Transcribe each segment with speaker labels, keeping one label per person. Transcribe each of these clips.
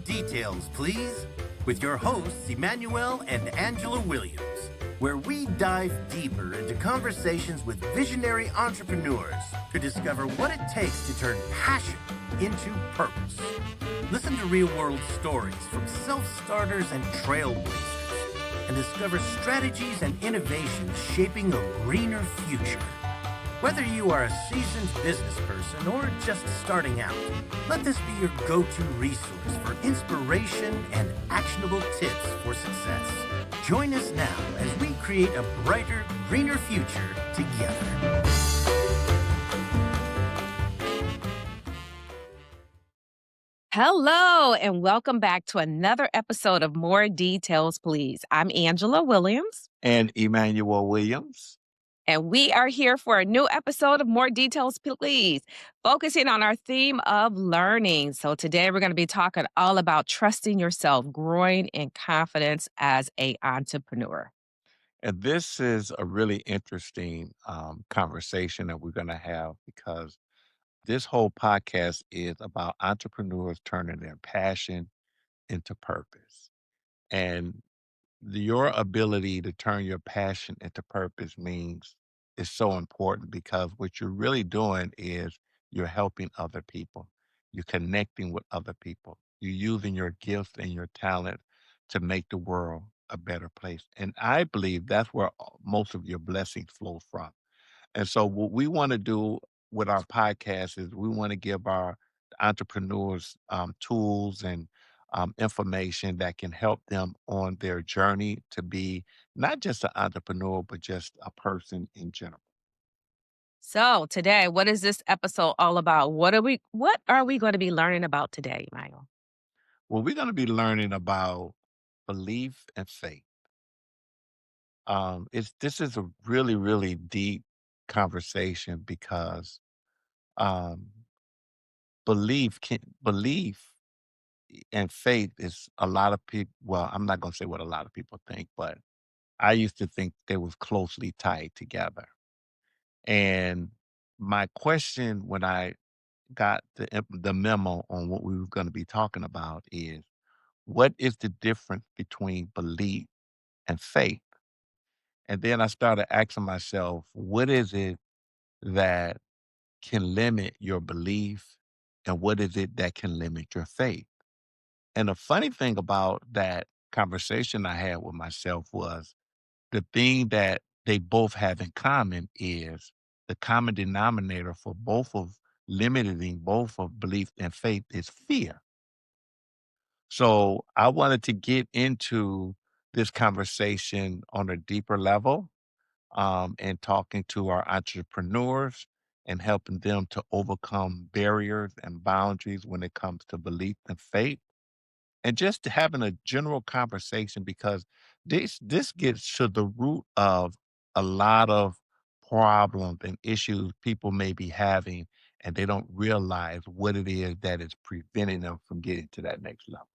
Speaker 1: details, please, with your hosts, Emmanuel and Angela Williams, where we dive deeper into conversations with visionary entrepreneurs to discover what it takes to turn passion into purpose. Listen to real-world stories from self-starters and trailblazers, and discover strategies and innovations shaping a greener future. Whether you are a seasoned business person or just starting out, let this be your go-to resource for inspiration and actionable tips for success. Join us now as we create a brighter, greener future together.
Speaker 2: Hello, and welcome back to another episode of More Details, Please. I'm Angela Williams,
Speaker 3: and Emmanuel Williams.
Speaker 2: and we are here for a new episode of More Details, Please, focusing on our theme of learning. So today we're going to be talking all about trusting yourself, growing in confidence as an entrepreneur.
Speaker 3: And this is a really interesting conversation that we're going to have because this whole podcast is about entrepreneurs turning their passion into purpose. And your ability to turn your passion into purpose means is so important because what you're really doing is you're helping other people. You're connecting with other people. You're using your gifts and your talent to make the world a better place. And I believe that's where most of your blessings flow from. And so what we want to do with our podcast is we want to give our entrepreneurs tools and information that can help them on their journey to be not just an entrepreneur, but just a person in general.
Speaker 2: So today, what is this episode all about? What are we going to be learning about today, Michael?
Speaker 3: Well, we're going to be learning about belief and faith. This is a really, really deep conversation because um, belief and faith is a lot of people. Well, I'm not going to say what a lot of people think, but I used to think they was closely tied together. And my question when I got the memo on what we were going to be talking about is what is the difference between belief and faith? And then I started asking myself, what is it that can limit your belief and what is it that can limit your faith? And the funny thing about that conversation I had with myself was the thing that they both have in common is the common denominator for both of limiting both of belief and faith is fear. So I wanted to get into this conversation on a deeper level and talking to our entrepreneurs and helping them to overcome barriers and boundaries when it comes to belief and faith and just having a general conversation because this gets to the root of a lot of problems and issues people may be having and they don't realize what it is that is preventing them from getting to that next level.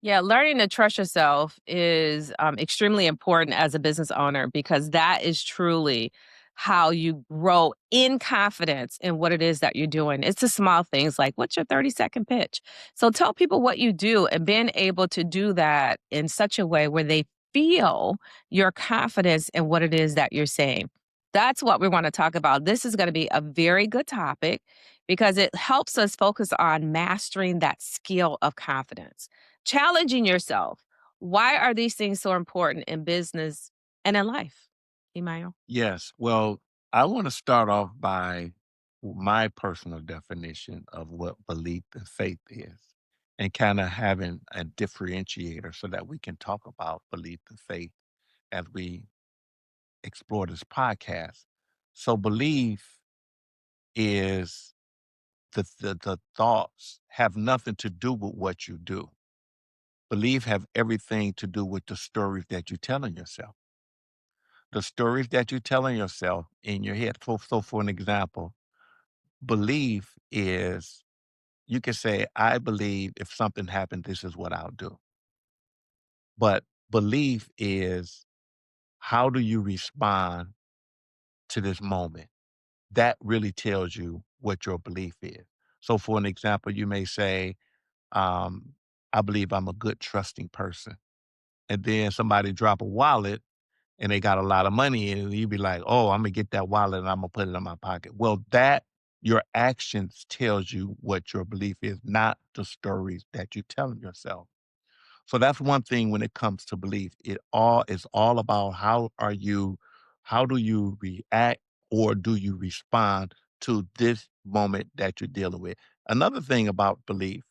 Speaker 2: Yeah, learning to trust yourself is extremely important as a business owner because that is truly how you grow in confidence in what it is that you're doing. It's the small things like what's your 30-second pitch? So tell people what you do and being able to do that in such a way where they feel your confidence in what it is that you're saying. That's what we want to talk about. This is going to be a very good topic because it helps us focus on mastering that skill of confidence. Challenging yourself. Why are these things so important in business and in life, Email?
Speaker 3: Yes. Well, I want to start off by my personal definition of what belief and faith is and kind of having a differentiator so that we can talk about belief and faith as we explore this podcast. So belief is the thoughts have nothing to do with what you do. Belief have everything to do with the stories that you're telling yourself. The stories that you're telling yourself in your head. So for an example, belief is you can say, I believe if something happened, this is what I'll do. But belief is how do you respond to this moment? That really tells you what your belief is. So for an example, you may say, um, I believe I'm a good trusting person. And then somebody drop a wallet and they got a lot of money in it, and you be like, "Oh, I'm gonna get that wallet and I'm gonna put it in my pocket." Well, that your actions tells you what your belief is, not the stories that you telling yourself. So that's one thing when it comes to belief. It all is all about how do you react or do you respond to this moment that you're dealing with. Another thing about belief,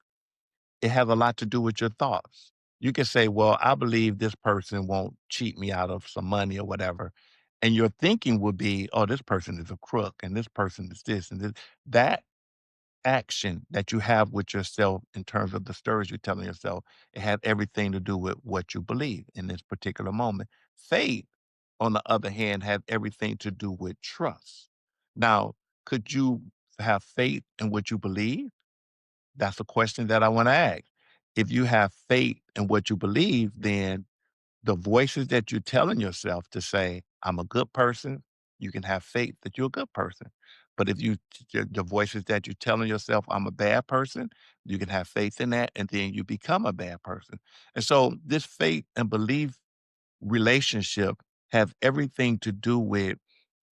Speaker 3: it has a lot to do with your thoughts. You can say, well, I believe this person won't cheat me out of some money or whatever. And your thinking would be, oh, this person is a crook and this person is this and this. That action that you have with yourself in terms of the stories you're telling yourself, it has everything to do with what you believe in this particular moment. Faith, on the other hand, has everything to do with trust. Now, could you have faith in what you believe? That's a question that I want to ask. If you have faith in what you believe, then the voices that you're telling yourself to say, I'm a good person, you can have faith that you're a good person. But if the voices that you're telling yourself, I'm a bad person, you can have faith in that, and then you become a bad person. And so this faith and belief relationship have everything to do with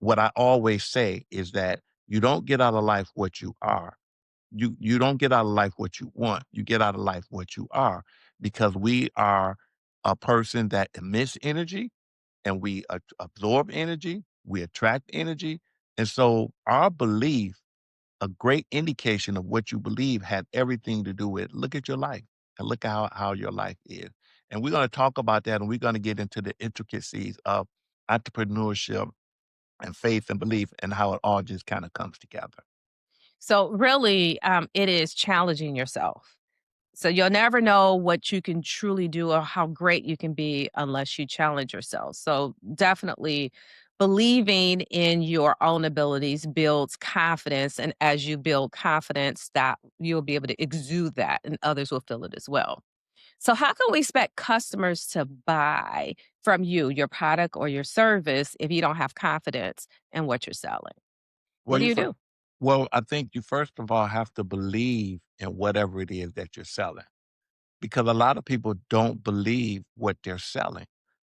Speaker 3: what I always say is that you don't get out of life what you are. You don't get out of life what you want. You get out of life what you are because we are a person that emits energy and we absorb energy, we attract energy. And so our belief, a great indication of what you believe had everything to do with look at your life and look at how your life is. And we're going to talk about that and we're going to get into the intricacies of entrepreneurship and faith and belief and how it all just kind of comes together.
Speaker 2: So really, it is challenging yourself. So you'll never know what you can truly do or how great you can be unless you challenge yourself. So definitely believing in your own abilities builds confidence. And as you build confidence, that you'll be able to exude that and others will feel it as well. So how can we expect customers to buy from you, your product or your service, if you don't have confidence in what you're selling? What
Speaker 3: Well,
Speaker 2: do
Speaker 3: you
Speaker 2: you
Speaker 3: fir-
Speaker 2: do?
Speaker 3: well, I think you first of all have to believe in whatever it is that you're selling because a lot of people don't believe what they're selling.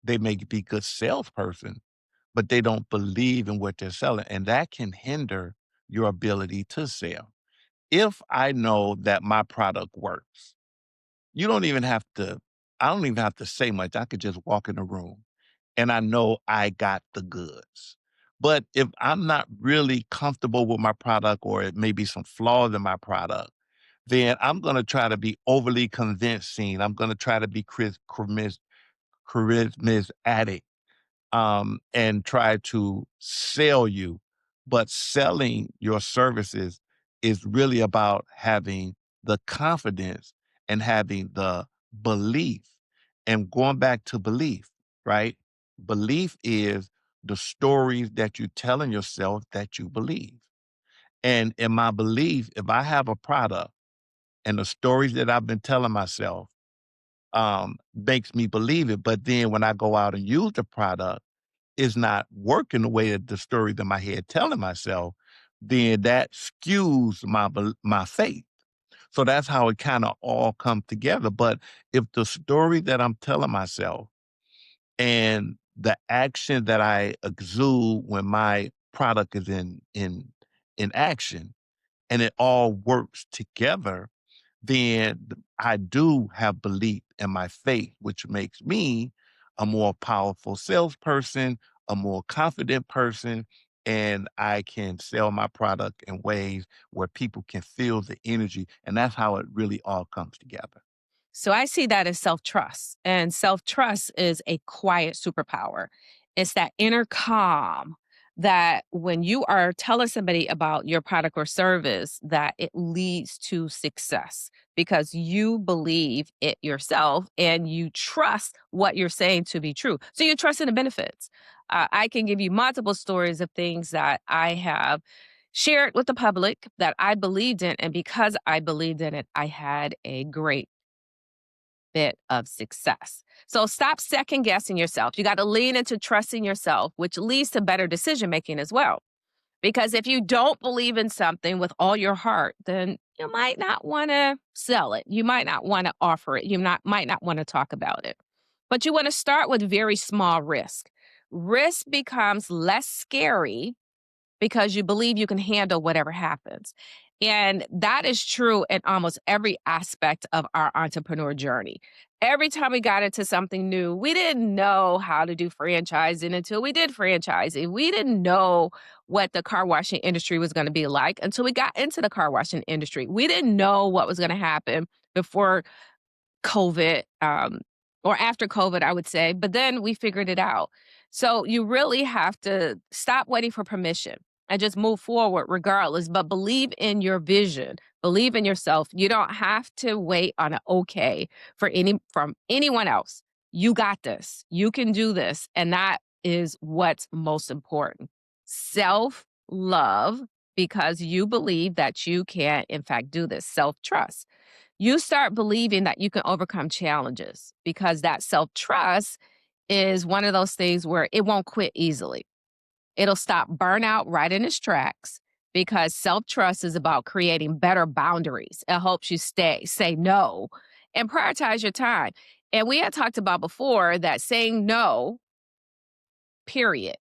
Speaker 3: They may be good salesperson, but they don't believe in what they're selling, and that can hinder your ability to sell. If I know that my product works, you don't even have to I don't even have to say much. I could just walk in the room and I know I got the goods. But if I'm not really comfortable with my product or it may be some flaws in my product, then I'm going to try to be overly convincing. I'm going to try to be charismatic and try to sell you. But selling your services is really about having the confidence and having the belief. And going back to belief, right? Belief is the stories that you're telling yourself that you believe. And in my belief, if I have a product and the stories that I've been telling myself makes me believe it, but then when I go out and use the product, is not working the way that the story in my head telling myself, then that skews my faith. So that's how it kind of all come together. But if the story that I'm telling myself and the action that I exude when my product is in action and it all works together, then I do have belief in my faith, which makes me a more powerful salesperson, a more confident person, and I can sell my product in ways where people can feel the energy. And that's how it really all comes together.
Speaker 2: So I see that as self trust. And self trust is a quiet superpower. It's that inner calm that when you are telling somebody about your product or service, that it leads to success because you believe it yourself and you trust what you're saying to be true. So you trust in the benefits. I can give you multiple stories of things that I have shared with the public that I believed in. And because I believed in it, I had a great bit of success. So stop second guessing yourself. You got to lean into trusting yourself, which leads to better decision making as well. Because if you don't believe in something with all your heart, then you might not want to sell it. You might not want to offer it. Might not want to talk about it. But you want to start with very small risk. Risk becomes less scary because you believe you can handle whatever happens. And that is true in almost every aspect of our entrepreneur journey. Every time we got into something new, we didn't know how to do franchising until we did franchising. We didn't know what the car washing industry was going to be like until we got into the car washing industry. We didn't know what was going to happen before COVID, or after COVID, I would say, but then we figured it out. So you really have to stop waiting for permission and just move forward regardless, but believe in your vision, believe in yourself. You don't have to wait on an okay from anyone else. You got this. You can do this. And that is what's most important. Self love, because you believe that you can, in fact, do this. Self trust, you start believing that you can overcome challenges, because that self trust is one of those things where it won't quit easily. It'll stop burnout right in its tracks, because self trust is about creating better boundaries. It helps you say no, and prioritize your time. And we had talked about before that saying no, period.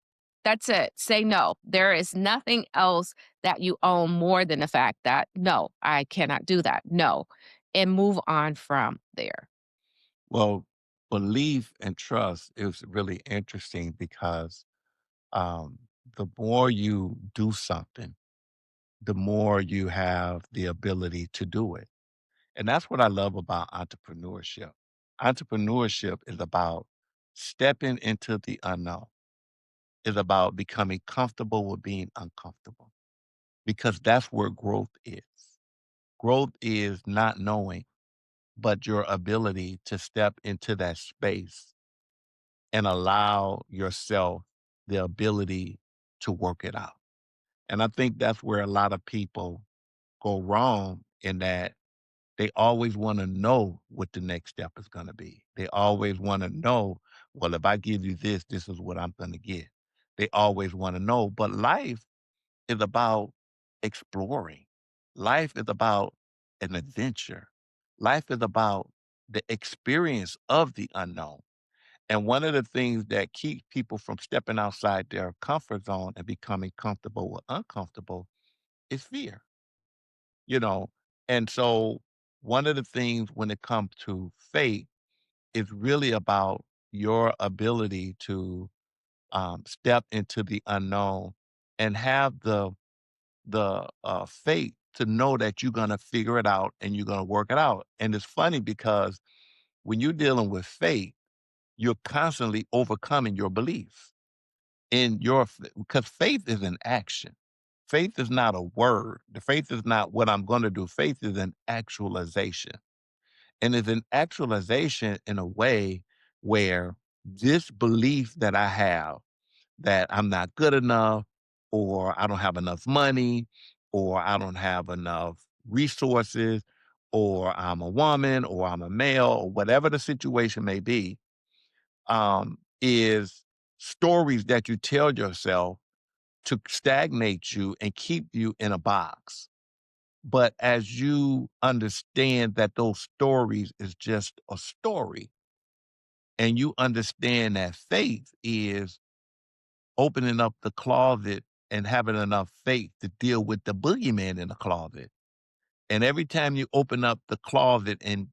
Speaker 2: That's it. Say no. There is nothing else that you own more than the fact that, no, I cannot do that. No. And move on from there.
Speaker 3: Well, belief and trust is really interesting because um, the more you do something, the more you have the ability to do it. And that's what I love about entrepreneurship. Entrepreneurship is about stepping into the unknown, is about becoming comfortable with being uncomfortable, because that's where growth is. Growth is not knowing, but your ability to step into that space and allow yourself the ability to work it out. And I think that's where a lot of people go wrong, in that they always want to know what the next step is going to be. They always want to know, well, if I give you this, this is what I'm going to get. They always want to know. But life is about exploring. Life is about an adventure. Life is about the experience of the unknown. And one of the things that keeps people from stepping outside their comfort zone and becoming comfortable with uncomfortable is fear, you know? And so one of the things when it comes to faith is really about your ability to step into the unknown and have the faith to know that you're gonna figure it out and you're gonna work it out. And it's funny because when you're dealing with faith, you're constantly overcoming your beliefs in because faith is an action. Faith is not a word. The faith is not what I'm going to do. Faith is an actualization. And it's an actualization in a way where this belief that I have, that I'm not good enough, or I don't have enough money, or I don't have enough resources, or I'm a woman, or I'm a male, or whatever the situation may be, is stories that you tell yourself to stagnate you and keep you in a box. But as you understand that those stories is just a story, and you understand that faith is opening up the closet and having enough faith to deal with the boogeyman in the closet. And every time you open up the closet and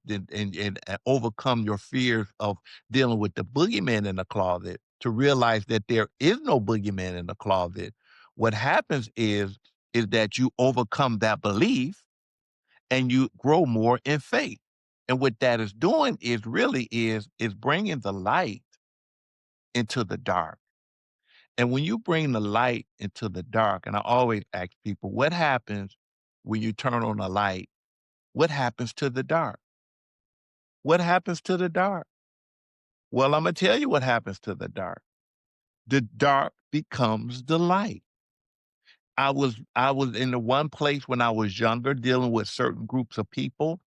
Speaker 3: overcome your fears of dealing with the boogeyman in the closet, to realize that there is no boogeyman in the closet, what happens is that you overcome that belief and you grow more in faith. And what that is doing is really is bringing the light into the dark. And when you bring the light into the dark, and I always ask people, what happens when you turn on a light? What happens to the dark? What happens to the dark? Well, I'm gonna tell you what happens to the dark. The dark becomes the light. I was in the one place when I was younger dealing with certain groups of people,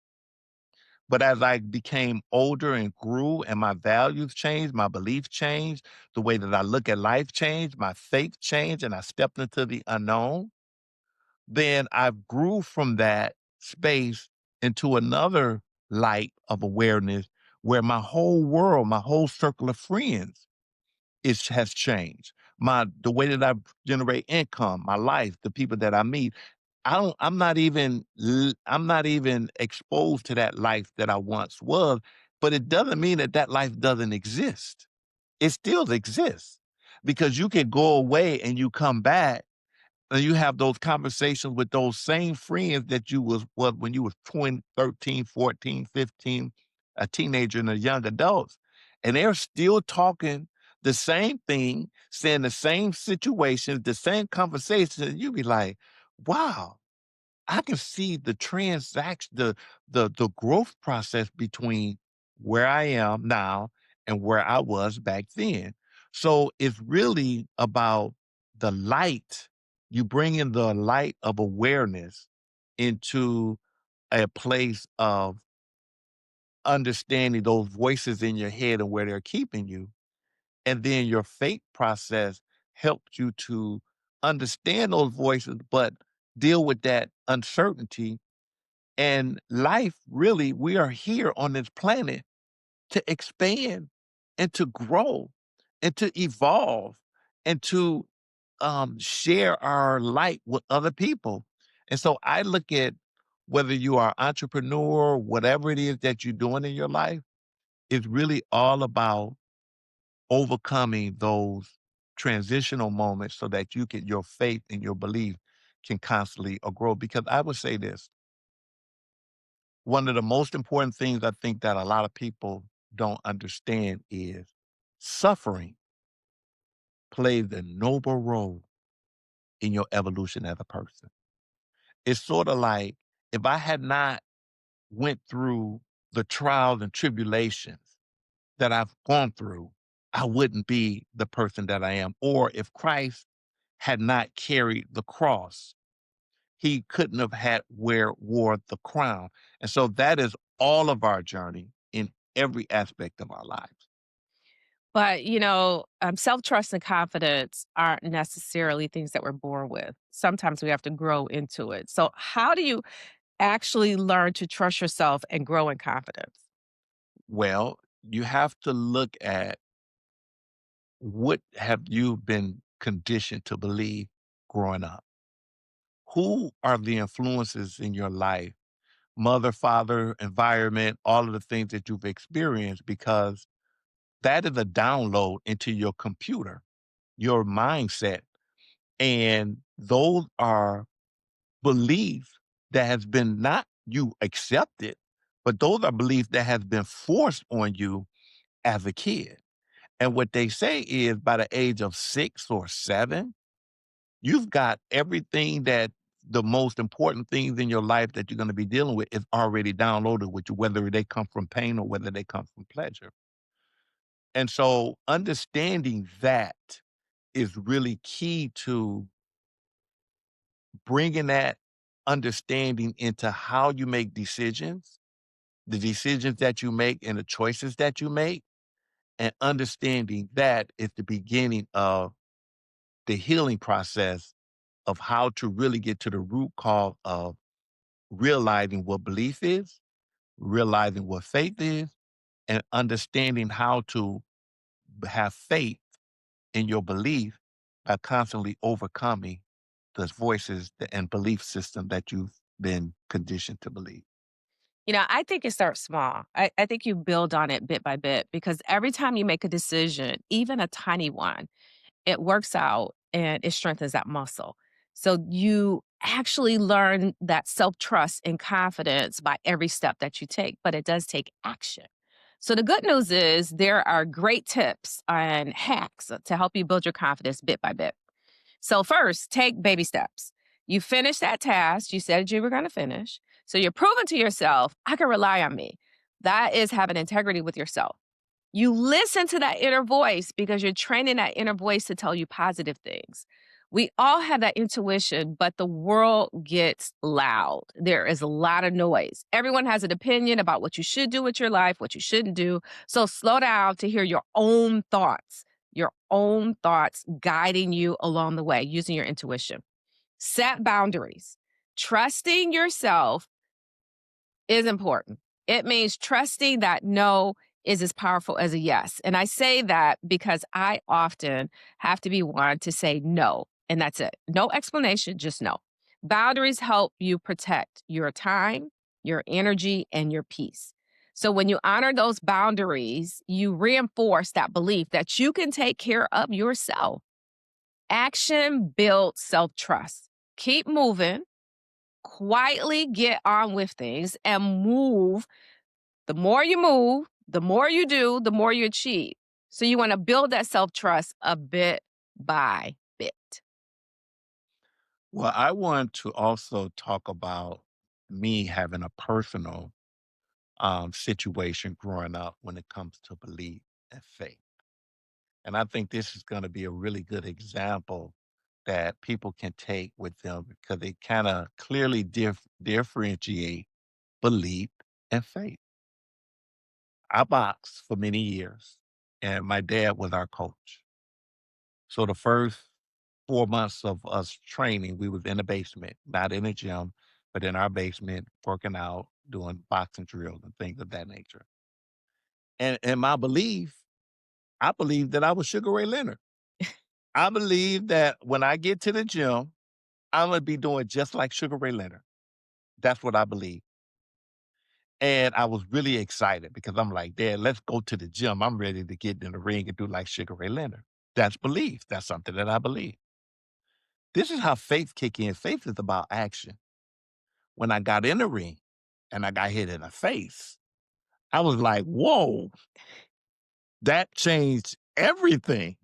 Speaker 3: but as I became older and grew and my values changed, my beliefs changed, the way that I look at life changed, my faith changed, and I stepped into the unknown, then I grew from that space into another light of awareness where my whole world, my whole circle of friends has changed. The way that I generate income, my life, the people that I meet. I'm not even exposed to that life that I once was, but it doesn't mean that that life doesn't exist. It still exists because you can go away and you come back and you have those conversations with those same friends that you was what when you was 20, 13, 14, 15, a teenager and a young adult. And they're still talking the same thing, saying the same situations, the same conversations. And you be like, wow, I can see the transaction, the growth process between where I am now and where I was back then. So it's really about the light. You bring in the light of awareness into a place of understanding those voices in your head and where they're keeping you. And then your faith process helps you to understand those voices, but deal with that uncertainty and life, really, we are here on this planet to expand and to grow and to evolve and to share our light with other people. And so I look at whether you are an entrepreneur, whatever it is that you're doing in your life, it's really all about overcoming those transitional moments so that your faith and your belief can constantly grow. Because I would say this, one of the most important things I think that a lot of people don't understand is suffering plays a noble role in your evolution as a person. It's sort of like if I had not went through the trials and tribulations that I've gone through, I wouldn't be the person that I am. Or if Christ had not carried the cross, he couldn't have wore the crown. And so that is all of our journey in every aspect of our lives.
Speaker 2: But, self-trust and confidence aren't necessarily things that we're born with. Sometimes we have to grow into it. So how do you actually learn to trust yourself and grow in confidence?
Speaker 3: Well, you have to look at what have you been conditioned to believe growing up? Who are the influences in your life? Mother, father, environment, all of the things that you've experienced, because that is a download into your computer, your mindset. And those are beliefs that has been not you accepted, but those are beliefs that has been forced on you as a kid. And what they say is by the age of 6 or 7, you've got everything that the most important things in your life that you're going to be dealing with is already downloaded with you, whether they come from pain or whether they come from pleasure. And so understanding that is really key to bringing that understanding into how you make decisions, the decisions that you make and the choices that you make, and understanding that is the beginning of the healing process of how to really get to the root cause of realizing what belief is, realizing what faith is, and understanding how to have faith in your belief by constantly overcoming those voices and belief system that you've been conditioned to believe.
Speaker 2: I think it starts small. I think you build on it bit by bit because every time you make a decision, even a tiny one, it works out and it strengthens that muscle. So you actually learn that self trust and confidence by every step that you take, but it does take action. So the good news is there are great tips and hacks to help you build your confidence bit by bit. So, first, take baby steps. You finish that task you said you were going to finish. So, you're proving to yourself, I can rely on me. That is having integrity with yourself. You listen to that inner voice because you're training that inner voice to tell you positive things. We all have that intuition, but the world gets loud. There is a lot of noise. Everyone has an opinion about what you should do with your life, what you shouldn't do. So slow down to hear your own thoughts guiding you along the way using your intuition. Set boundaries. Trusting yourself is important. It means trusting that no is as powerful as a yes. And I say that because I often have to be one to say no, and that's it. No explanation, just no. Boundaries help you protect your time, your energy, and your peace. So when you honor those boundaries, you reinforce that belief that you can take care of yourself. Action builds self trust. Keep moving, quietly get on with things and move. The more you move, the more you do, the more you achieve. So you want to build that self trust a bit by bit.
Speaker 3: Well, I want to also talk about me having a personal situation growing up when it comes to belief and faith. And I think this is going to be a really good example that people can take with them because they kind of clearly differentiate belief and faith. I boxed for many years, and my dad was our coach. So the first 4 months of us training, we was in the basement, not in a gym, but in our basement, working out, doing boxing drills and things of that nature. And in my belief, I believed that I was Sugar Ray Leonard. I believe that when I get to the gym, I'm gonna be doing just like Sugar Ray Leonard. That's what I believe. And I was really excited because I'm like, Dad, let's go to the gym. I'm ready to get in the ring and do like Sugar Ray Leonard. That's belief. That's something that I believe. This is how faith kick in. Faith is about action. When I got in the ring and I got hit in the face, I was like, whoa, that changed everything.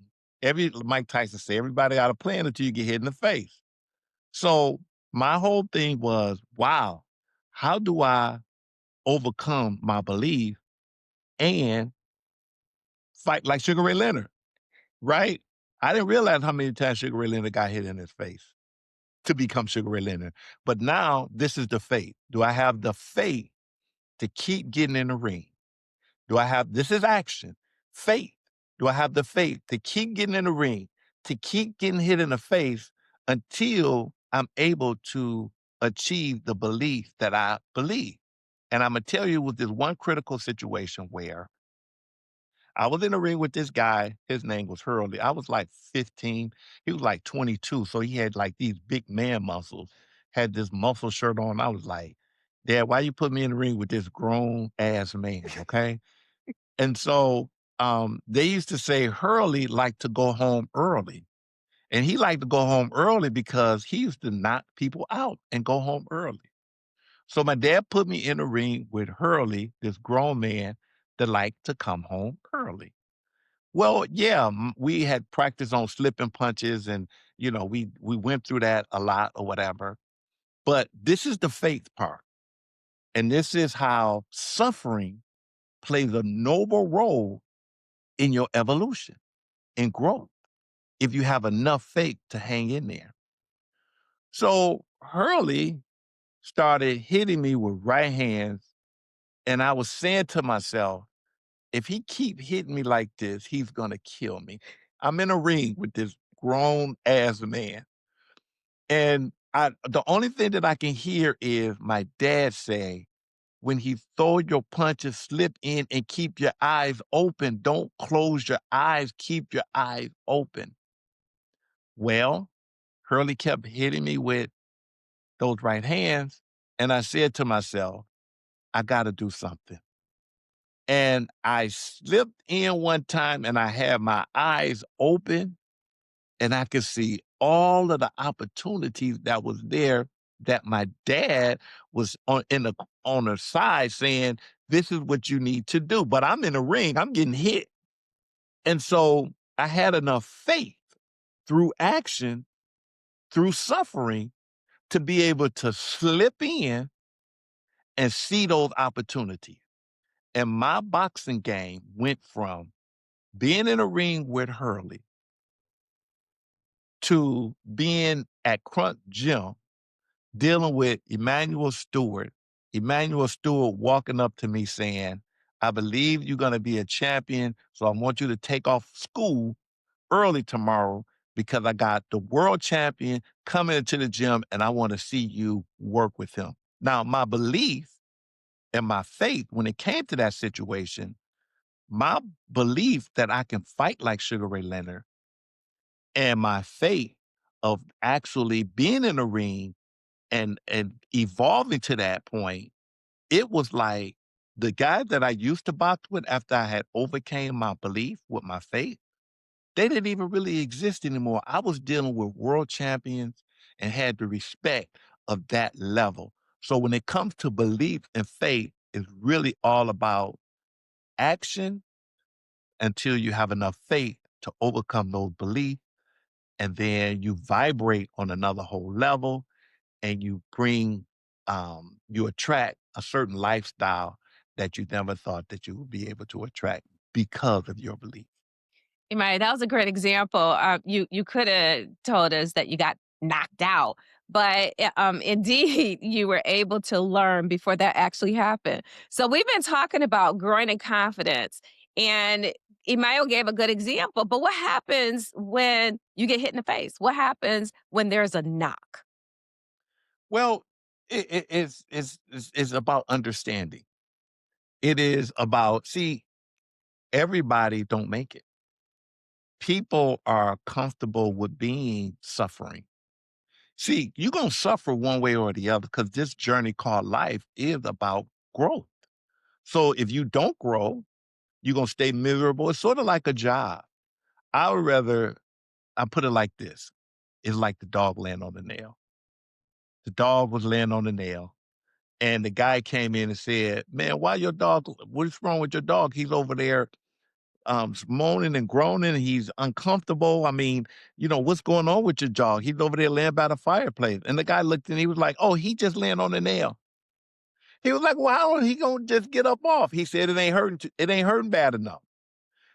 Speaker 3: Mike Tyson said, everybody got a plan until you get hit in the face. So my whole thing was, wow, how do I overcome my belief and fight like Sugar Ray Leonard, right? I didn't realize how many times Sugar Ray Leonard got hit in his face to become Sugar Ray Leonard. But now this is the faith. Do I have the faith to keep getting in the ring? Do I have, this is action, faith. Do I have the faith to keep getting in the ring, to keep getting hit in the face until I'm able to achieve the belief that I believe? And I'm going to tell you with this one critical situation where I was in the ring with this guy. His name was Hurley. I was like 15. He was like 22. So he had like these big man muscles, had this muscle shirt on. I was like, Dad, why you put me in the ring with this grown ass man? Okay. And so they used to say Hurley liked to go home early. And he liked to go home early because he used to knock people out and go home early. So my dad put me in the ring with Hurley, this grown man that liked to come home early. Well, yeah, we had practice on slipping punches and, we went through that a lot or whatever. But this is the faith part. And this is how suffering plays a noble role in your evolution and growth if you have enough faith to hang in there. So Hurley started hitting me with right hands, and I was saying to myself, if he keep hitting me like this, he's gonna kill me. I'm in a ring with this grown ass man. And the only thing that I can hear is my dad say, when he throw your punches, slip in and keep your eyes open. Don't close your eyes. Keep your eyes open. Well, Hurley kept hitting me with those right hands. And I said to myself, I got to do something. And I slipped in one time and I had my eyes open and I could see all of the opportunities that was there that my dad was on the side saying, this is what you need to do. But I'm in the ring, I'm getting hit. And so I had enough faith through action, through suffering, to be able to slip in and see those opportunities. And my boxing game went from being in a ring with Hurley to being at Crunk Gym dealing with Emmanuel Stewart. Emmanuel Stewart walking up to me saying, I believe you're going to be a champion, so I want you to take off school early tomorrow because I got the world champion coming into the gym and I want to see you work with him. Now, my belief And my faith, when it came to that situation, my belief that I can fight like Sugar Ray Leonard and my faith of actually being in a ring and evolving to that point, it was like the guy that I used to box with after I had overcame my belief with my faith, they didn't even really exist anymore. I was dealing with world champions and had the respect of that level. So when it comes to belief and faith, it's really all about action until you have enough faith to overcome those beliefs. And then you vibrate on another whole level and you attract a certain lifestyle that you never thought that you would be able to attract because of your belief.
Speaker 2: Right, that was a great example. You could have told us that you got knocked out, but indeed you were able to learn before that actually happened. So we've been talking about growing in confidence, and Emmanuel gave a good example. But what happens when you get hit in the face? What happens when there's a knock?
Speaker 3: Well, it's about understanding. It is about, see, everybody don't make it. People are comfortable with being suffering. See, you're going to suffer one way or the other because this journey called life is about growth. So if you don't grow, you're going to stay miserable. It's sort of like a job. I would rather, I put it like this. It's like the dog laying on the nail. The dog was laying on the nail. And the guy came in and said, "Man, why your dog? What's wrong with your dog? He's over there moaning and groaning. He's uncomfortable. I mean, what's going on with your dog? He's over there laying by the fireplace." And the guy looked and he was like, "Oh, he just laying on the nail." He was like, "Well, how are he gonna just get up off?" He said, "It ain't hurting. It ain't hurting bad enough."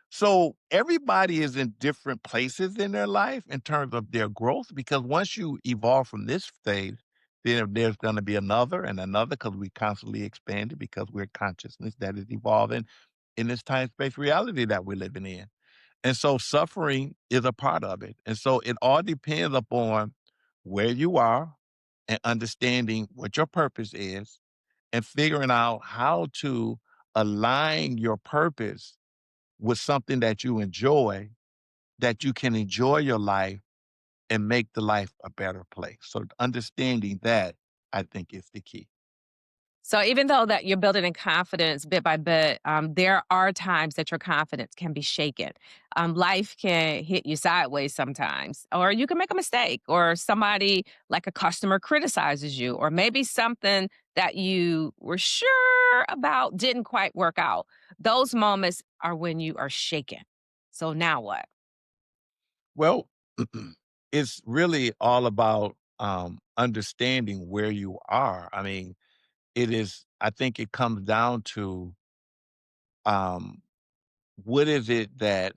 Speaker 3: So everybody is in different places in their life in terms of their growth, because once you evolve from this stage, then there's going to be another and another because we constantly expanding because we're consciousness that is evolving in this time space reality that we're living in. And so suffering is a part of it. And so it all depends upon where you are and understanding what your purpose is and figuring out how to align your purpose with something that you enjoy, that you can enjoy your life and make the life a better place. So understanding that, I think, is the key.
Speaker 2: So even though that you're building in confidence bit by bit, there are times that your confidence can be shaken. Life can hit you sideways sometimes, or you can make a mistake, or somebody like a customer criticizes you, or maybe something that you were sure about didn't quite work out. Those moments are when you are shaken. So now what?
Speaker 3: Well, it's really all about understanding where you are. I mean, I think it comes down to um, what is it that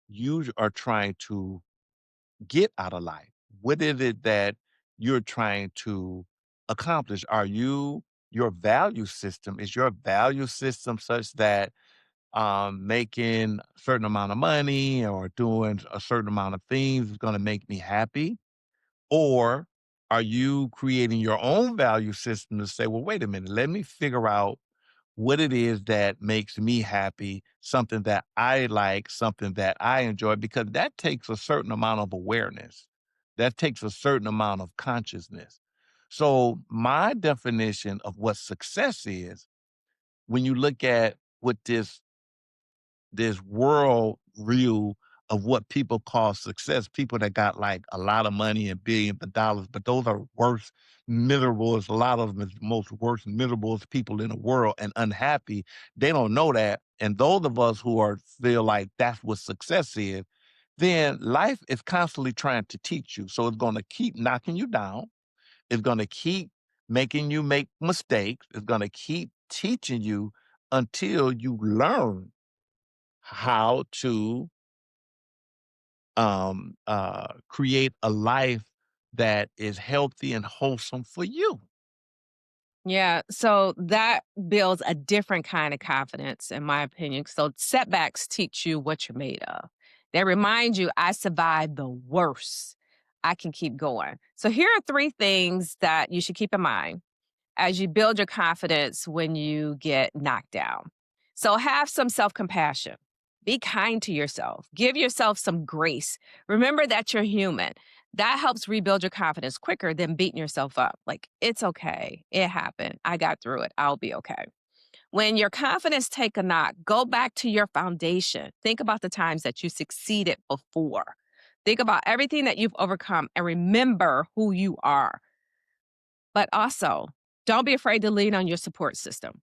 Speaker 3: you are trying to get out of life? What is it that you're trying to accomplish? Your value system, is your value system such that making a certain amount of money or doing a certain amount of things is going to make me happy? Or are you creating your own value system to say, well, wait a minute, let me figure out what it is that makes me happy, something that I like, something that I enjoy, because that takes a certain amount of awareness. That takes a certain amount of consciousness. So, my definition of what success is, when you look at what this world view of what people call success, people that got like a lot of money and billions of dollars, but those are worst miserable as a lot of them is most worst miserable people in the world and unhappy. They don't know that. And those of us who are feel like that's what success is, then life is constantly trying to teach you. So it's going to keep knocking you down. It's going to keep making you make mistakes. It's going to keep teaching you until you learn how to create a life that is healthy and wholesome for you.
Speaker 2: Yeah, so that builds a different kind of confidence, in my opinion. So setbacks teach you what you're made of. They remind you, I survived the worst. I can keep going. So here are three things that you should keep in mind. as you build your confidence when you get knocked down. So have some self compassion. Be kind to yourself. Give yourself some grace. Remember that you're human. That helps rebuild your confidence quicker than beating yourself up. Like, it's okay. It happened. I got through it. I'll be okay. When your confidence take a knock, go back to your foundation. Think about the times that you succeeded before. Think about everything that you've overcome and remember who you are. But also, don't be afraid to lean on your support system.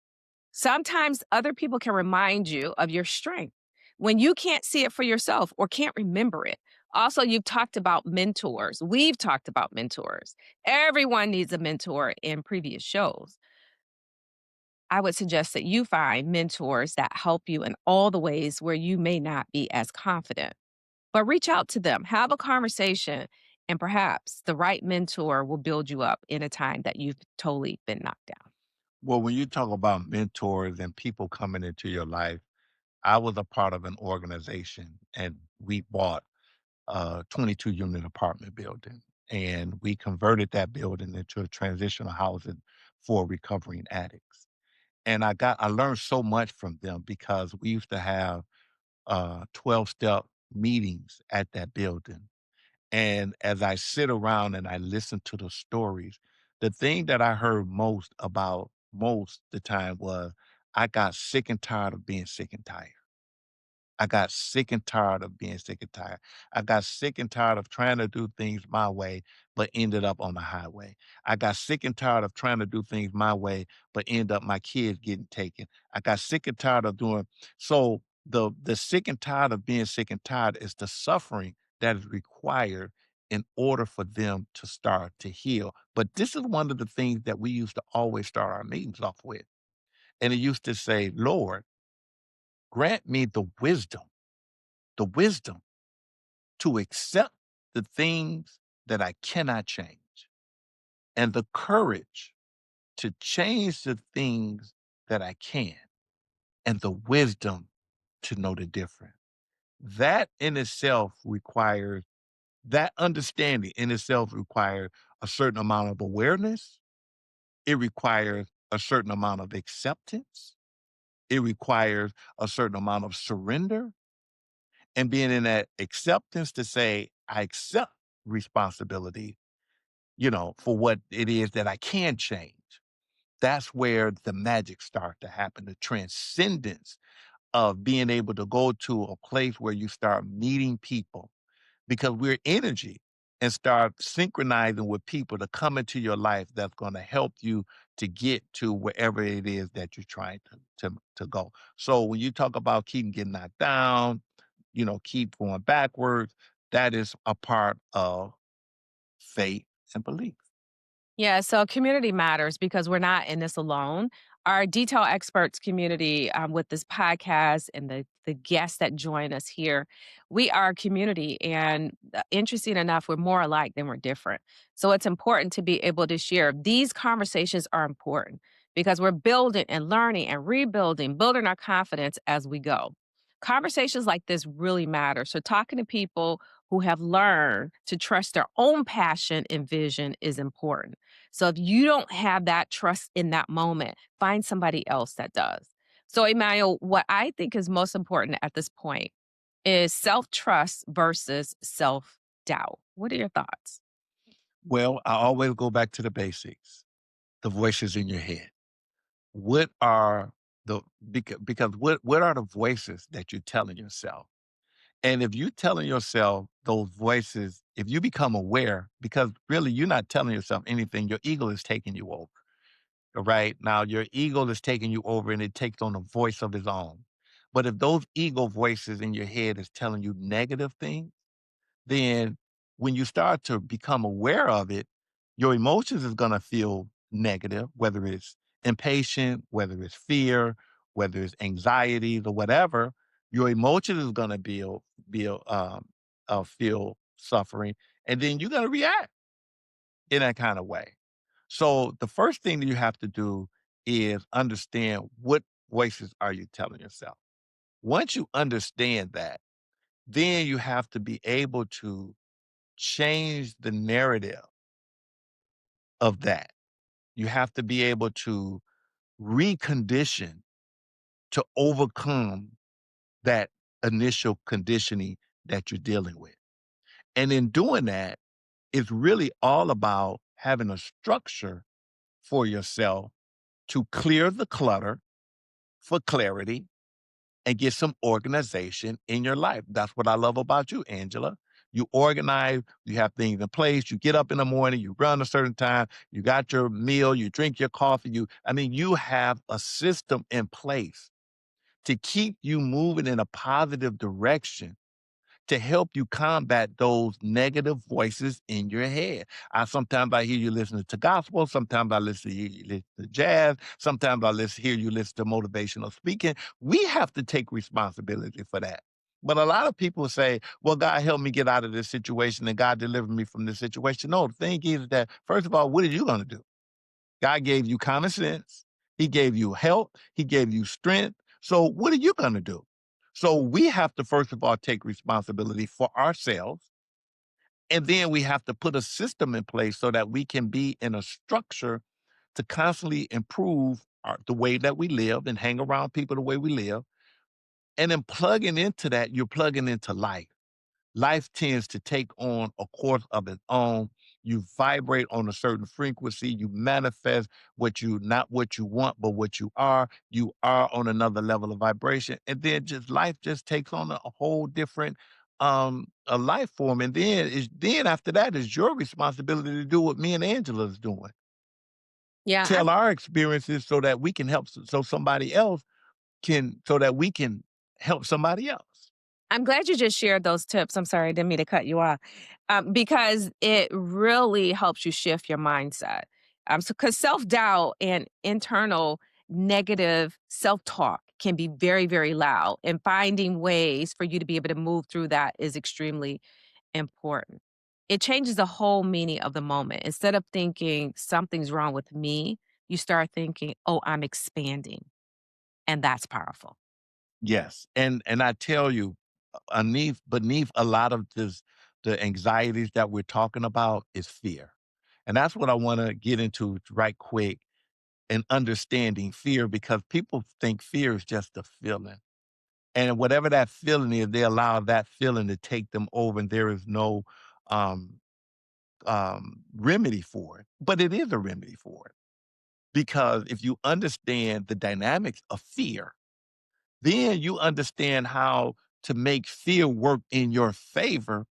Speaker 2: Sometimes other people can remind you of your strength when you can't see it for yourself or can't remember it. Also, you've talked about mentors. We've talked about mentors. Everyone needs a mentor in previous shows. I would suggest that you find mentors that help you in all the ways where you may not be as confident. But reach out to them, have a conversation, and perhaps the right mentor will build you up in a time that you've totally been knocked down.
Speaker 3: Well, when you talk about mentors and people coming into your life, I was a part of an organization and we bought a 22 unit apartment building and we converted that building into a transitional housing for recovering addicts. And I learned so much from them because we used to have 12-step meetings at that building. And as I sit around and I listen to the stories, the thing that I heard most about most the time was I got sick and tired of being sick and tired. I got sick and tired of being sick and tired. I got sick and tired of trying to do things my way, but ended up on the highway. I got sick and tired of trying to do things my way, but end up my kids getting taken. I got sick and tired of doing so the sick and tired of being sick and tired is the suffering that is required in order for them to start to heal. But this is one of the things that we used to always start our meetings off with. And it used to say, Lord, grant me the wisdom to accept the things that I cannot change and the courage to change the things that I can and the wisdom to know the difference. That in itself requires that understanding in itself requires a certain amount of awareness. It requires a certain amount of acceptance. It requires a certain amount of surrender and being in that acceptance to say, I accept responsibility, for what it is that I can change. That's where the magic starts to happen, the transcendence of being able to go to a place where you start meeting people because we're energy and start synchronizing with people to come into your life that's going to help you to get to wherever it is that you're trying to go. So when you talk about keep getting knocked down, keep going backwards, that is a part of faith and belief.
Speaker 2: Yeah, so community matters because we're not in this alone. Our detail experts community with this podcast and the guests that join us here, we are a community. And interesting enough, we're more alike than we're different. So it's important to be able to share. These conversations are important because we're building and learning and rebuilding, building our confidence as we go. Conversations like this really matter. So talking to people who have learned to trust their own passion and vision is important. So if you don't have that trust in that moment, find somebody else that does. So, Emmanuel, what I think is most important at this point is self trust versus self doubt. What are your thoughts?
Speaker 3: Well, I always go back to the basics, the voices in your head. What are because what are the voices that you're telling yourself? And if you're telling yourself those voices, if you become aware, because really you're not telling yourself anything, your ego is taking you over. Right? Now your ego is taking you over and it takes on a voice of its own. But if those ego voices in your head is telling you negative things, then when you start to become aware of it, your emotions is going to feel negative, whether it's impatient, whether it's fear, whether it's anxiety or whatever. Your emotions is going to feel suffering, and then you're going to react in that kind of way. So the first thing that you have to do is understand what voices are you telling yourself. Once you understand that, then you have to be able to change the narrative of that. You have to be able to recondition to overcome that initial conditioning that you're dealing with. And in doing that, it's really all about having a structure for yourself to clear the clutter for clarity and get some organization in your life. That's what I love about you, Angela. You organize, you have things in place, you get up in the morning, you run a certain time, you got your meal, you drink your coffee, you have a system in place to keep you moving in a positive direction to help you combat those negative voices in your head. Sometimes I hear you listening to gospel, sometimes I hear you listen to jazz, sometimes hear you listen to motivational speaking. We have to take responsibility for that. But a lot of people say, well, God help me get out of this situation and God deliver me from this situation. No, the thing is that, first of all, what are you going to do? God gave you common sense. He gave you health. He gave you strength. So what are you going to do? So we have to, first of all, take responsibility for ourselves. And then we have to put a system in place so that we can be in a structure to constantly improve the way that we live and hang around people the way we live. And then plugging into that, you're plugging into life. Life tends to take on a course of its own. You vibrate on a certain frequency. You manifest not what you want, but what you are. You are on another level of vibration. And then just life just takes on a whole different a life form. And then after that is your responsibility to do what me and Angela is doing.
Speaker 2: Yeah,
Speaker 3: Tell our experiences so that we can help so somebody else so that we can help somebody else.
Speaker 2: I'm glad you just shared those tips. I'm sorry, I didn't mean to cut you off. Because it really helps you shift your mindset. So, because self doubt and internal negative self talk can be very, very loud, and finding ways for you to be able to move through that is extremely important. It changes the whole meaning of the moment. Instead of thinking something's wrong with me, you start thinking, oh, I'm expanding. And that's powerful.
Speaker 3: Yes, and I tell you, beneath a lot of the anxieties that we're talking about is fear, and that's what I want to get into right quick and understanding fear because people think fear is just a feeling, and whatever that feeling is, they allow that feeling to take them over, and there is no um, remedy for it. But it is a remedy for it because if you understand the dynamics of fear then you understand how to make fear work in your favor.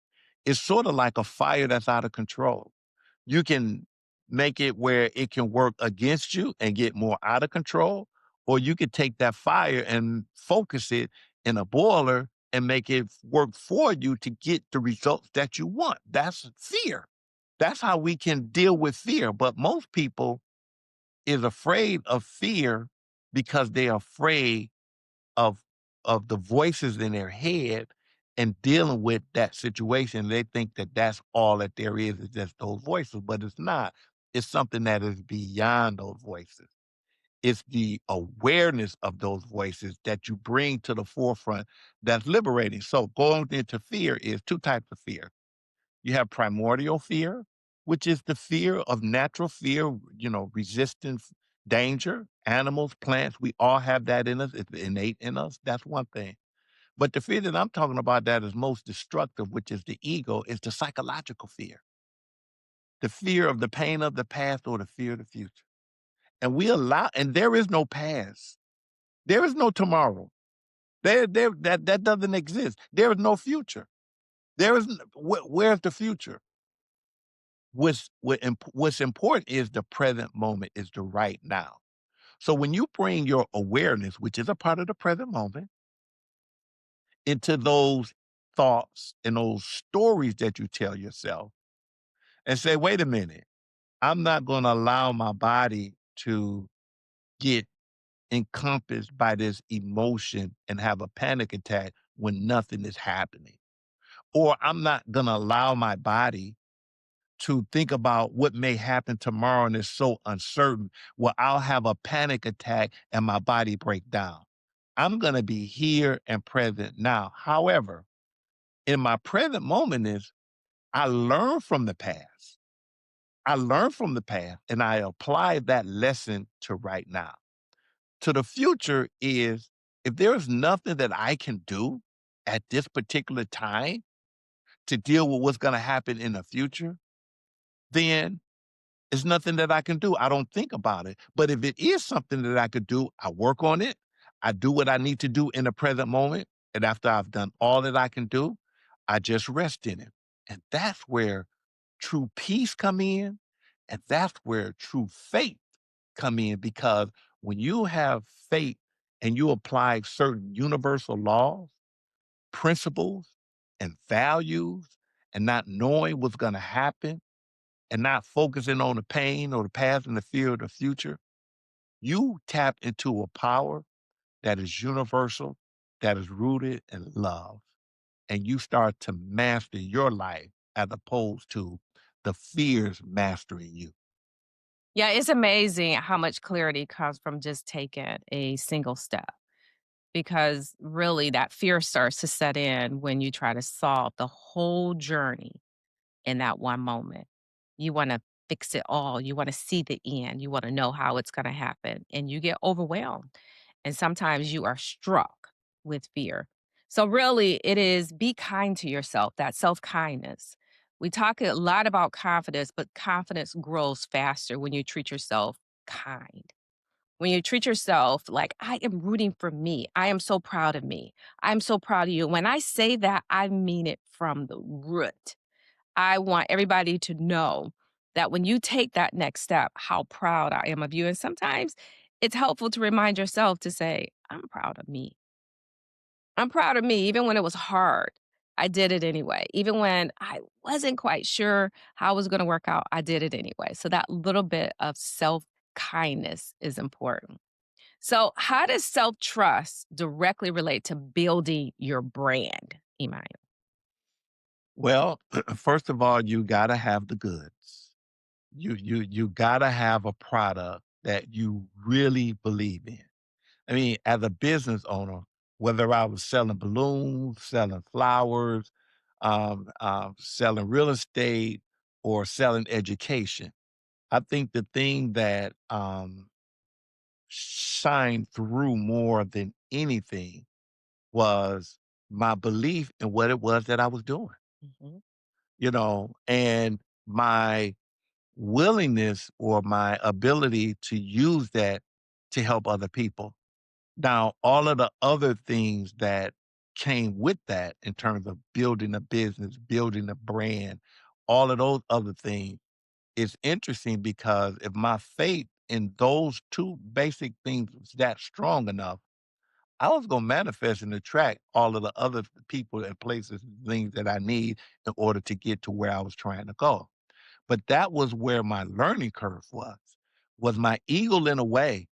Speaker 3: It's sort of like a fire that's out of control. You can make it where it can work against you and get more out of control, or you could take that fire and focus it in a boiler and make it work for you to get the results that you want. That's fear. That's how we can deal with fear. But most people is afraid of fear because they're afraid of the voices in their head and dealing with that situation. They think that that's all that there is just those voices, but it's not. It's something that is beyond those voices. It's the awareness of those voices that you bring to the forefront that's liberating. So going into fear is two types of fear. You have primordial fear, which is the fear of natural fear, resistance, danger, animals, plants. We all have that in us. It's innate in us. That's one thing. But the fear that I'm talking about that is most destructive, which is the ego, is the psychological fear, the fear of the pain of the past or the fear of the future. And there is no past. There is no tomorrow. That doesn't exist. There is no future. Where's the future? What's important is the present moment, is the right now. So when you bring your awareness, which is a part of the present moment, into those thoughts and those stories that you tell yourself and say, wait a minute, I'm not going to allow my body to get encompassed by this emotion and have a panic attack when nothing is happening. Or I'm not going to allow my body to think about what may happen tomorrow and it's so uncertain. Well, I'll have a panic attack and my body break down. I'm going to be here and present now. However, in my present moment is I learn from the past. I learned from the past and I apply that lesson to right now. To the future is if there is nothing that I can do at this particular time to deal with what's going to happen in the future, then it's nothing that I can do. I don't think about it. But if it is something that I could do, I work on it. I do what I need to do in the present moment. And after I've done all that I can do, I just rest in it. And that's where true peace come in. And that's where true faith come in because when you have faith and you apply certain universal laws, principles, and values, and not knowing what's going to happen and not focusing on the pain or the past and the fear of the future, you tap into a power that is universal, that is rooted in love. And you start to master your life as opposed to the fears mastering you.
Speaker 2: Yeah, it's amazing how much clarity comes from just taking a single step because really that fear starts to set in when you try to solve the whole journey in that one moment. You want to fix it all. You want to see the end. You want to know how it's going to happen. And you get overwhelmed. And sometimes you are struck with fear. So, really, it is be kind to yourself, that self kindness. We talk a lot about confidence, but confidence grows faster when you treat yourself kind. When you treat yourself like, I am rooting for me. I am so proud of me. I'm so proud of you. When I say that, I mean it from the root. I want everybody to know that when you take that next step, how proud I am of you. And sometimes it's helpful to remind yourself to say, I'm proud of me. I'm proud of me, even when it was hard. I did it anyway. Even when I wasn't quite sure how it was going to work out, I did it anyway. So that little bit of self kindness is important. So, how does self trust directly relate to building your brand, Emmanuel?
Speaker 3: Well, first of all, you gotta have the goods. You gotta have a product that you really believe in. I mean, as a business owner, whether I was selling balloons, selling flowers, selling real estate, or selling education, I think the thing that shined through more than anything was my belief in what it was that I was doing,
Speaker 2: Mhm.
Speaker 3: and my willingness or my ability to use that to help other people. Now, all of the other things that came with that in terms of building a business, building a brand, all of those other things is interesting because if my faith in those two basic things was that strong enough, I was going to manifest and attract all of the other people and places and things that I need in order to get to where I was trying to go. But that was where my learning curve was my ego in a way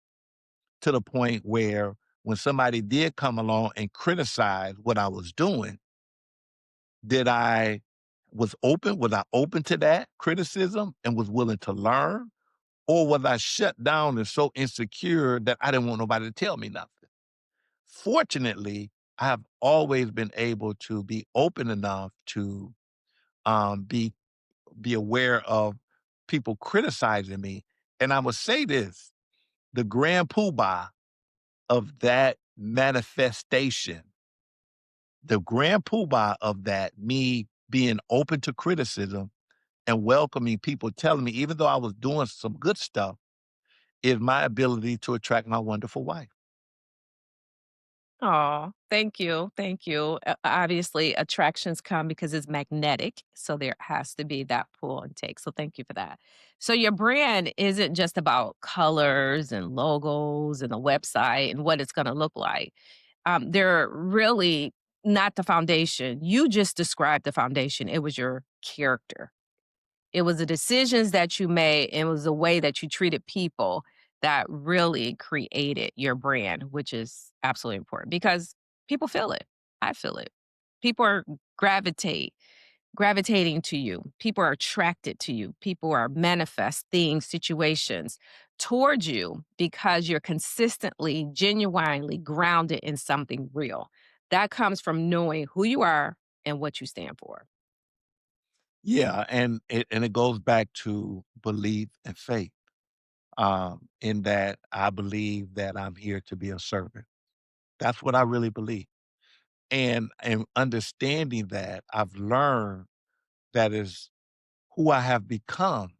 Speaker 3: to the point where when somebody did come along and criticize what I was doing, did I was I open to that criticism and was willing to learn? Or was I shut down and so insecure that I didn't want nobody to tell me nothing? Fortunately, I have always been able to be open enough to um, be be aware of people criticizing me. And I would say this, the grand poobah of that manifestation, the grand poobah of that, me being open to criticism and welcoming people telling me, even though I was doing some good stuff, is my ability to attract my wonderful wife.
Speaker 2: Oh, thank you. Thank you. Obviously, attractions come because it's magnetic. So there has to be that pull and take. So thank you for that. So your brand isn't just about colors and logos and a website and what it's going to look like. They're really not the foundation. You just described the foundation, it was your character. It was the decisions that you made, and it was the way that you treated people that really created your brand, which is absolutely important because people feel it. I feel it. People are gravitate gravitating to you. People are attracted to you. People are manifesting situations towards you because you're consistently, genuinely grounded in something real. That comes from knowing who you are and what you stand for.
Speaker 3: Yeah, and it goes back to belief and faith. In that I believe that I'm here to be a servant. That's what I really believe. And understanding that, I've learned that is who I have become,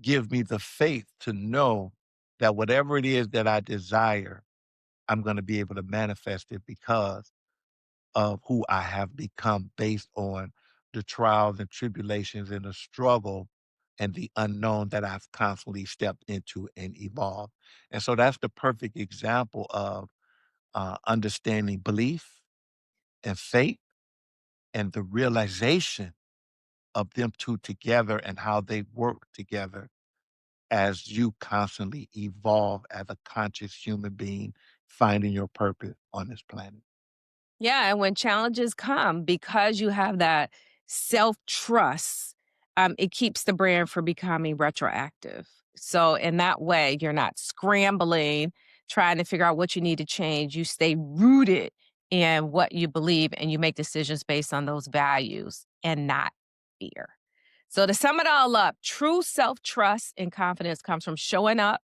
Speaker 3: give me the faith to know that whatever it is that I desire, I'm going to be able to manifest it because of who I have become based on the trials and tribulations and the struggle and the unknown that I've constantly stepped into and evolved. And so that's the perfect example of understanding belief and faith and the realization of them two together and how they work together as you constantly evolve as a conscious human being, finding your purpose on this planet.
Speaker 2: Yeah, and when challenges come, because you have that self-trust, it keeps the brand from becoming retroactive. So in that way, you're not scrambling, trying to figure out what you need to change. You stay rooted in what you believe and you make decisions based on those values and not fear. So to sum it all up, true self-trust and confidence comes from showing up,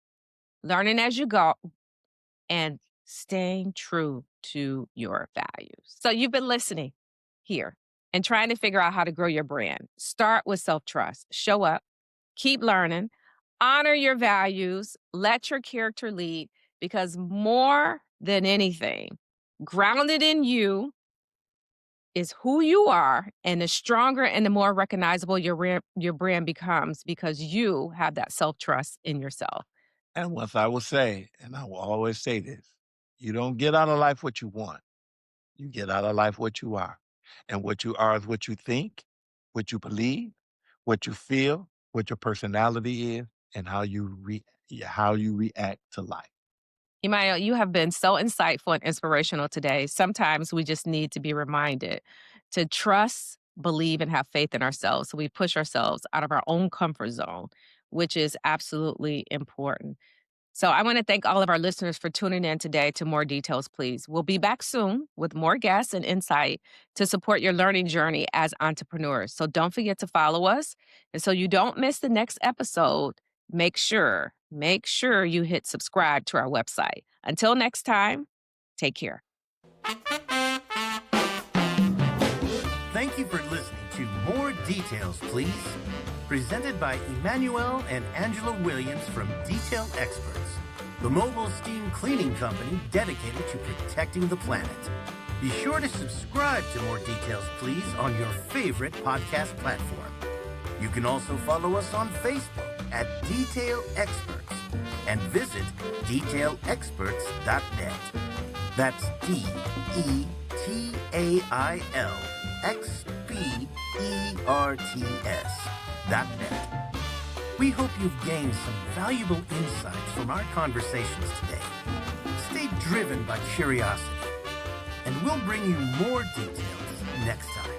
Speaker 2: learning as you go, and staying true to your values. So you've been listening here and trying to figure out how to grow your brand. Start with self trust, show up, keep learning, honor your values, let your character lead, because more than anything, grounded in you is who you are, and the stronger and the more recognizable your brand becomes because you have that self trust in yourself.
Speaker 3: And once I will say, and I will always say this, you don't get out of life what you want. You get out of life what you are. And what you are is what you think, what you believe, what you feel, what your personality is, and how you react to life.
Speaker 2: Emmanuel, you have been so insightful and inspirational today. Sometimes we just need to be reminded to trust, believe, and have faith in ourselves. So we push ourselves out of our own comfort zone, which is absolutely important. So I want to thank all of our listeners for tuning in today. To More Details, please. We'll be back soon with more guests and insight to support your learning journey as entrepreneurs. So don't forget to follow us. And so you don't miss the next episode, make sure you hit subscribe to our website. Until next time, take care.
Speaker 1: Thank you for listening to More Details, Please, presented by Emmanuel and Angela Williams from Detail Experts, the mobile steam cleaning company dedicated to protecting the planet. Be sure to subscribe to More Details, Please on your favorite podcast platform. You can also follow us on Facebook at Detail Experts and visit detailexperts.net. That's DETAILXPERTS.net. We hope you've gained some valuable insights from our conversations today. Stay driven by curiosity, and we'll bring you more details next time.